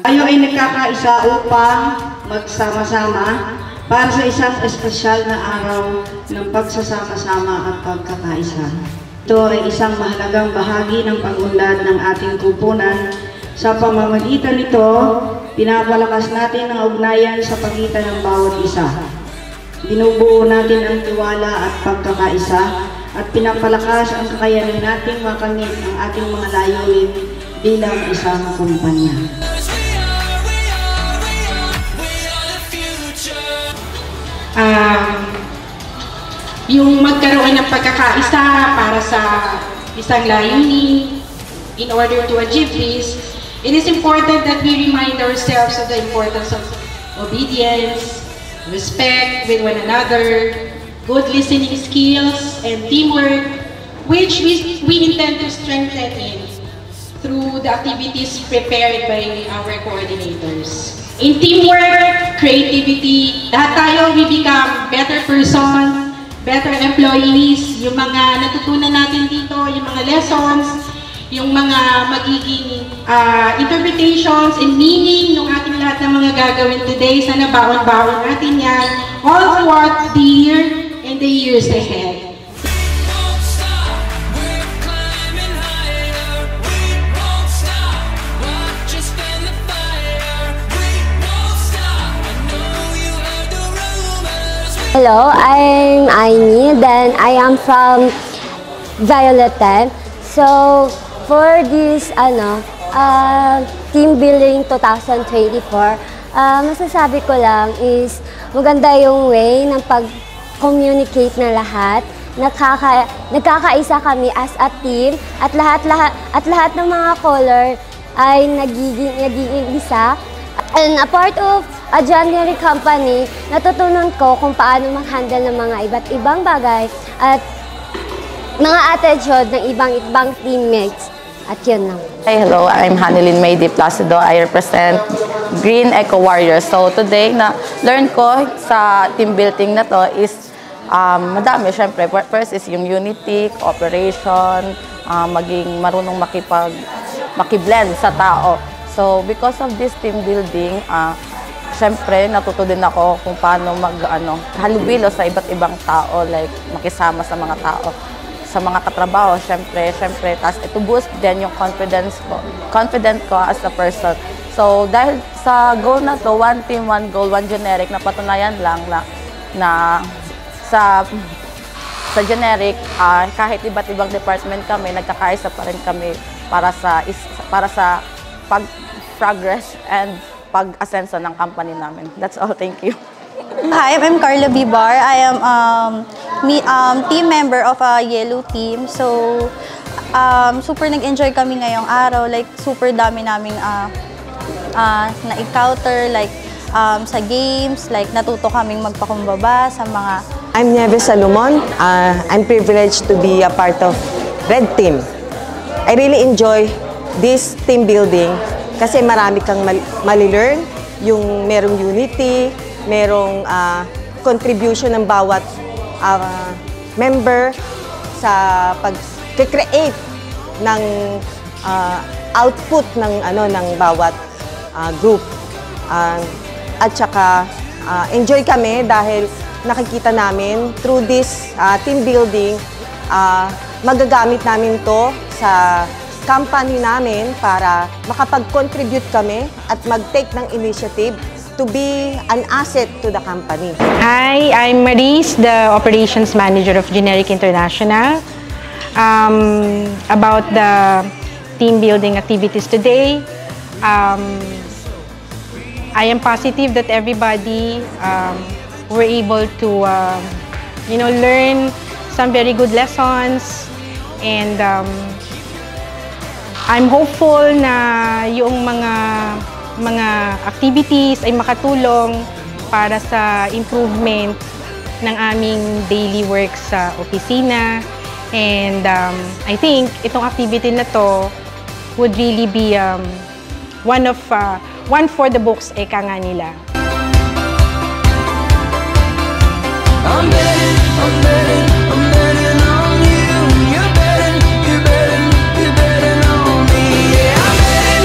Tayo ay nagkakaisa upang magsama-sama para sa isang espesyal na araw ng pagsasama-sama at pagkakaisa. Ito ay isang mahalagang bahagi ng pag-unlad ng ating kupunan. Sa pamamagitan nito, pinapalakas natin ang ugnayan sa pagitan ng bawat isa. Binubuo natin ang tiwala at pagkakaisa at pinapalakas ang kakayanan nating makamit ang ating mga layunin bilang isang kumpanya. Yung magkaroon ng pagkakaisa para sa isang layunin, in order to achieve this, it is important that we remind ourselves of the importance of obedience, respect with one another, good listening skills, and teamwork, which we intend to strengthen through the activities prepared by our coordinators. In teamwork, creativity, lahat tayo we become better person, better employees. Yung mga natutunan natin dito, yung mga lessons, yung mga magiging interpretations and meaning ng ating lahat ng mga gagawin today, sana baon-baon natin yan all throughout the year and the years ahead. Hello, I'm Aimee, then I am from Violet 10. So, for this team building 2024, masasabi ko lang is maganda yung way ng pag-communicate na lahat. Nagkakaisa kami as a team at lahat ng mga color ay nagiging isa. And a part of a January company, natutunan ko kung paano mag-handle ng mga iba't ibang bagay at mga attitude ng ibang teammates. At yun lang. Hi, hello. I'm Hanilyn May Di Placido. I represent Green Eco Warriors. So today, na-learn ko sa team building na to is madami. Siyempre, first is yung unity, cooperation, maging marunong makiblend sa tao. So because of this team building, siyempre, natuto din ako kung paano halubilo sa iba't ibang tao, like makisama sa mga tao, sa mga katrabaho, siyempre, tas ito boost din yung confident ko as a person. So, dahil sa goal na to, one team, one goal, one generic, napatunayan lang na sa generic, kahit iba't ibang department kami, nagkakaisa pa rin kami para sa pag-progress and pag-asenso ng company namin. That's all. Thank you. Hi, I'm Carla Bibar. I am team member of a yellow team. So, super nag-enjoy kami ngayong araw. Like, super dami naming na-encounter. Like, sa games. Like, natuto kaming magpakumbaba sa mga... I'm Nieves Salomon. I'm privileged to be a part of Red Team. I really enjoy this team building kasi marami kang mali-learn, yung merong unity, merong contribution ng bawat member sa pag-create ng output ng bawat group. At saka enjoy kami dahil nakikita namin through this team building, magagamit namin to sa company namin para makapag-contribute kami at mag-take ng initiative to be an asset to the company. Hi, I'm Maris, the Operations Manager of Generic International. About the team building activities today, I am positive that everybody were able to learn some very good lessons, and I'm hopeful na yung mga activities ay makatulong para sa improvement ng aming daily work sa opisina. And I think itong activity na to would really be one for the books, eka nga nila. I'm betting on you. You're betting on me. Yeah, I'm betting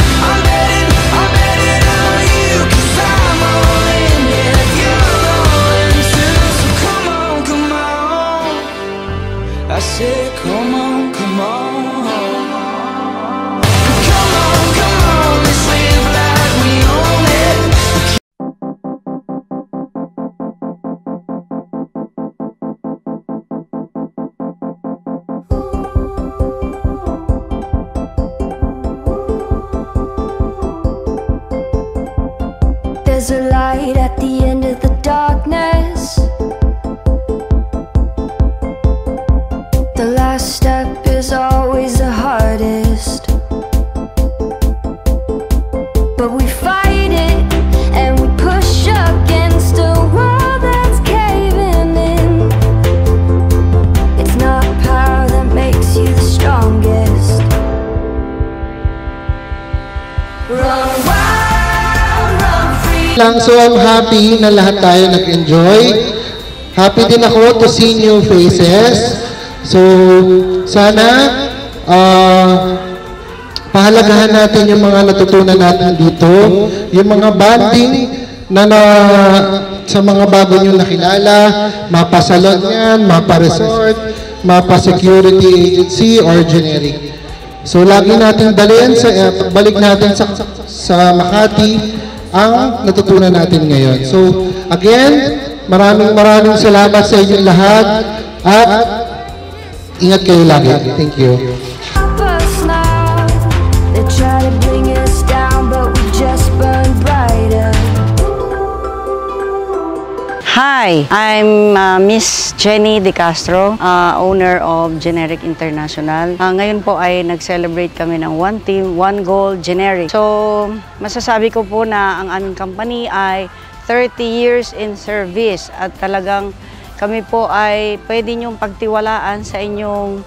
lang. So I'm happy na lahat tayo nag-enjoy. Happy din ako to see new faces. So sana pahalagahan natin yung mga natutunan natin dito, yung mga bonding na sa mga bago nyo nakilala, mapa-salon yan, mapa-resort, mapa-security agency, or generic. So lagi natin dalhin, balik natin sa Makati ang natutunan natin ngayon. So again, maraming salamat sa inyong lahat at ingat kayo lagi. Thank you. Hi, I'm Miss Jenny De Castro, owner of Generic International. Ngayon po ay nag-celebrate kami ng One Team, One Goal Generic. So, masasabi ko po na ang aming company ay 30 years in service at talagang kami po ay pwede niyong pagtiwalaan sa inyong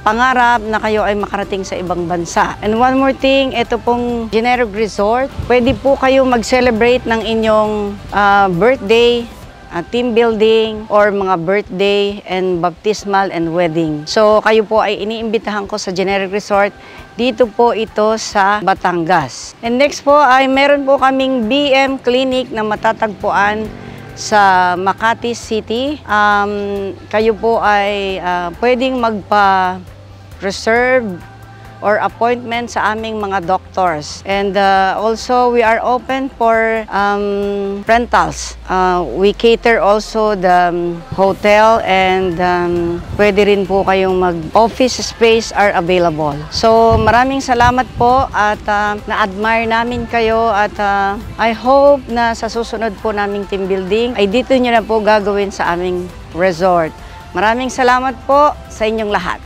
pangarap na kayo ay makarating sa ibang bansa. And one more thing, ito pong Generic Resort, pwede po kayo mag-celebrate ng inyong birthday, team building, or mga birthday and baptismal and wedding. So kayo po ay iniimbitahan ko sa Generic Resort. Dito po ito sa Batangas. And next po ay meron po kaming BM Clinic na matatagpuan sa Makati City. Kayo po ay pwedeng magpa-reserve or appointment sa aming mga doctors. And also, we are open for rentals. We cater also the hotel and pwede rin po kayong mag-office space are available. So, maraming salamat po at na-admire namin kayo at I hope na sa susunod po naming team building ay dito nyo na po gagawin sa aming resort. Maraming salamat po sa inyong lahat.